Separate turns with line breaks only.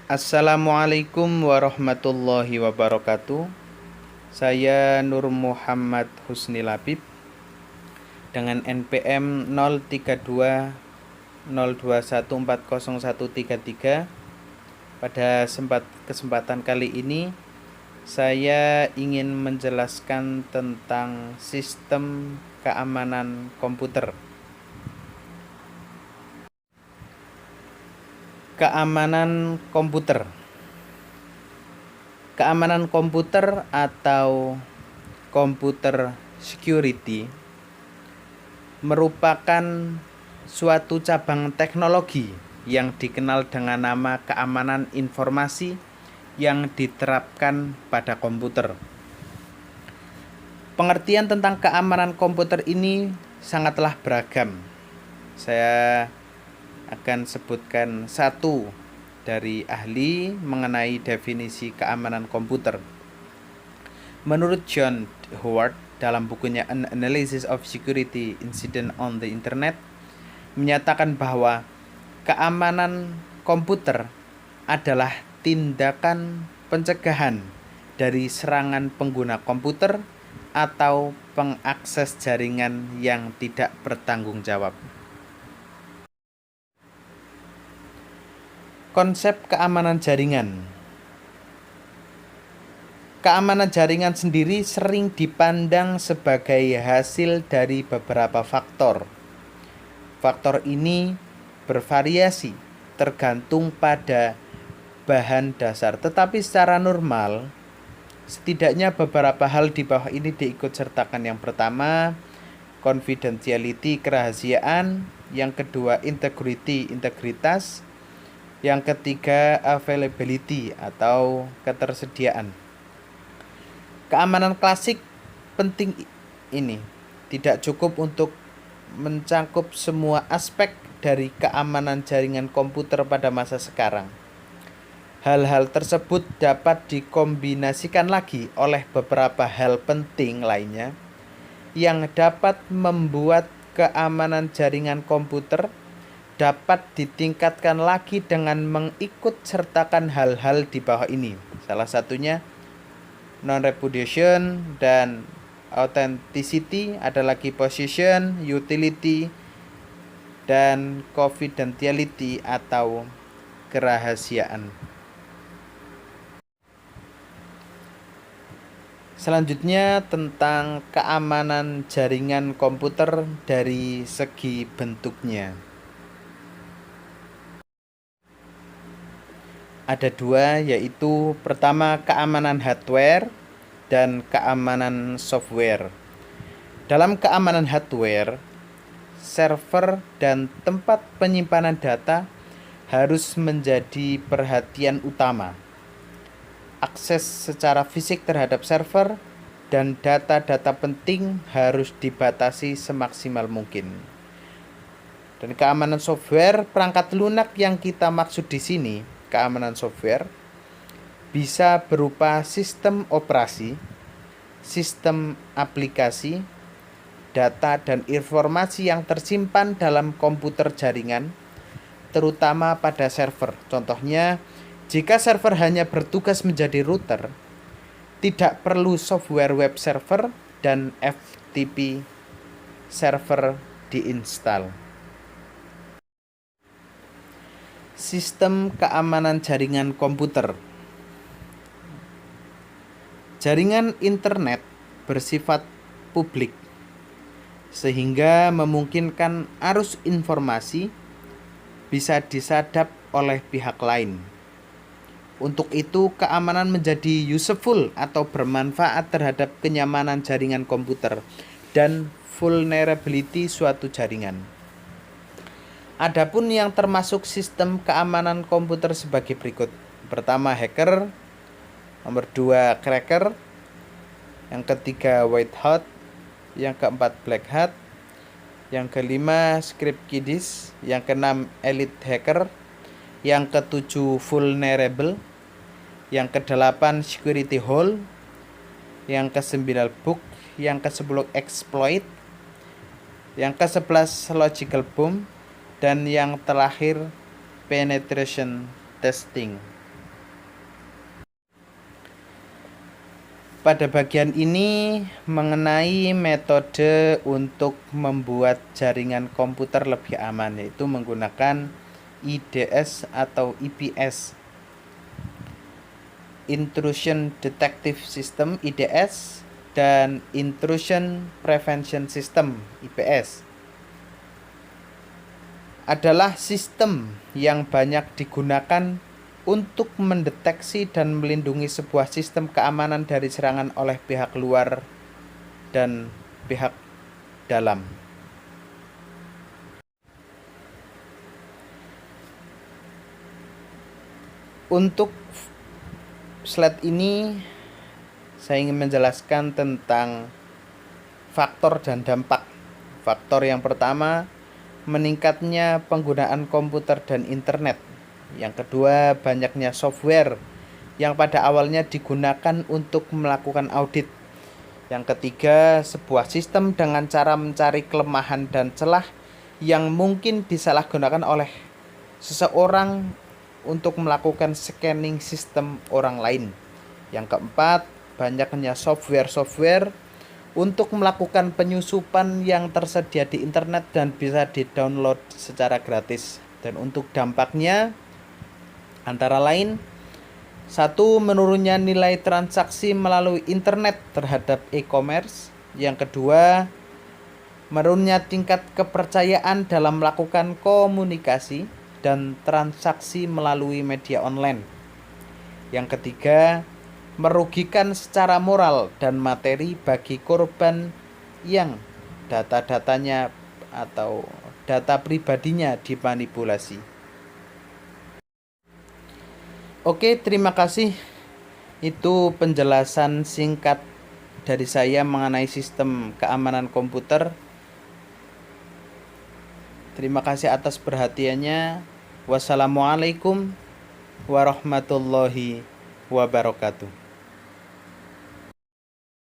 Assalamualaikum warahmatullahi wabarakatuh. Saya Nur Muhammad Husni Labib dengan NPM 0320214013. Pada kesempatan kali ini saya ingin menjelaskan tentang sistem keamanan komputer. Keamanan komputer. Keamanan komputer atau computer security merupakan suatu cabang teknologi yang dikenal dengan nama keamanan informasi yang diterapkan pada komputer. Pengertian tentang keamanan komputer ini sangatlah beragam. Saya akan sebutkan satu dari ahli mengenai definisi keamanan komputer. Menurut John Howard dalam bukunya An Analysis of Security Incident on the Internet menyatakan bahwa keamanan komputer adalah tindakan pencegahan dari serangan pengguna komputer atau pengakses jaringan yang tidak bertanggung jawab. Konsep keamanan jaringan. Keamanan jaringan sendiri sering dipandang sebagai hasil dari beberapa faktor. Faktor ini bervariasi tergantung pada bahan dasar, tetapi secara normal setidaknya beberapa hal di bawah ini diikut sertakan. Yang pertama, confidentiality, kerahasiaan. Yang kedua, integrity, integritas. Yang ketiga, availability atau ketersediaan. Keamanan klasik penting ini tidak cukup untuk mencakup semua aspek dari keamanan jaringan komputer pada masa sekarang. Hal-hal tersebut dapat dikombinasikan lagi oleh beberapa hal penting lainnya yang dapat membuat keamanan jaringan komputer dapat ditingkatkan lagi dengan mengikut sertakan hal-hal di bawah ini. Salah satunya non-repudiation dan authenticity, ada lagi position, utility, dan confidentiality atau kerahasiaan. Selanjutnya tentang keamanan jaringan komputer dari segi bentuknya. Ada dua, yaitu pertama keamanan hardware dan keamanan software. Dalam keamanan hardware, server dan tempat penyimpanan data harus menjadi perhatian utama. Akses secara fisik terhadap server dan data-data penting harus dibatasi semaksimal mungkin. Dan keamanan software, perangkat lunak yang kita maksud di sini, keamanan software bisa berupa sistem operasi, sistem aplikasi, data dan informasi yang tersimpan dalam komputer jaringan, terutama pada server. Contohnya, jika server hanya bertugas menjadi router, tidak perlu software web server dan FTP server diinstal. Sistem keamanan jaringan komputer. Jaringan internet bersifat publik, sehingga memungkinkan arus informasi bisa disadap oleh pihak lain. Untuk itu, keamanan menjadi useful atau bermanfaat terhadap kenyamanan jaringan komputer dan vulnerability suatu jaringan. Adapun yang termasuk sistem keamanan komputer sebagai berikut. Pertama, hacker. Nomor 2, cracker. Yang ketiga, white hat. Yang keempat, black hat. Yang kelima, script kiddies. Yang keenam, elite hacker. Yang ketujuh, vulnerable. Yang kedelapan, security hole. Yang kesembilan, bug. Yang ke-10, exploit. Yang ke-11, logical bomb. Dan yang terakhir, penetration testing. Pada bagian ini mengenai metode untuk membuat jaringan komputer lebih aman, yaitu menggunakan IDS atau IPS, Intrusion Detective System IDS, dan Intrusion Prevention System IPS. Adalah sistem yang banyak digunakan untuk mendeteksi dan melindungi sebuah sistem keamanan dari serangan oleh pihak luar dan pihak dalam. Untuk slide ini saya ingin menjelaskan tentang faktor dan dampak. Faktor yang pertama, meningkatnya penggunaan komputer dan internet. Yang kedua, banyaknya software yang pada awalnya digunakan untuk melakukan audit. Yang ketiga, sebuah sistem dengan cara mencari kelemahan dan celah yang mungkin disalahgunakan oleh seseorang untuk melakukan scanning sistem orang lain. Yang keempat, banyaknya software untuk melakukan penyusupan yang tersedia di internet dan bisa di-download secara gratis. Dan untuk dampaknya antara lain, 1. Menurunnya nilai transaksi melalui internet terhadap e-commerce. Yang kedua, menurunnya tingkat kepercayaan dalam melakukan komunikasi dan transaksi melalui media online. Yang ketiga, merugikan secara moral dan materi bagi korban yang data-datanya atau data pribadinya dimanipulasi. Oke, terima kasih. Itu penjelasan singkat dari saya mengenai sistem keamanan komputer. Terima kasih atas perhatiannya. Wassalamualaikum warahmatullahi wabarakatuh.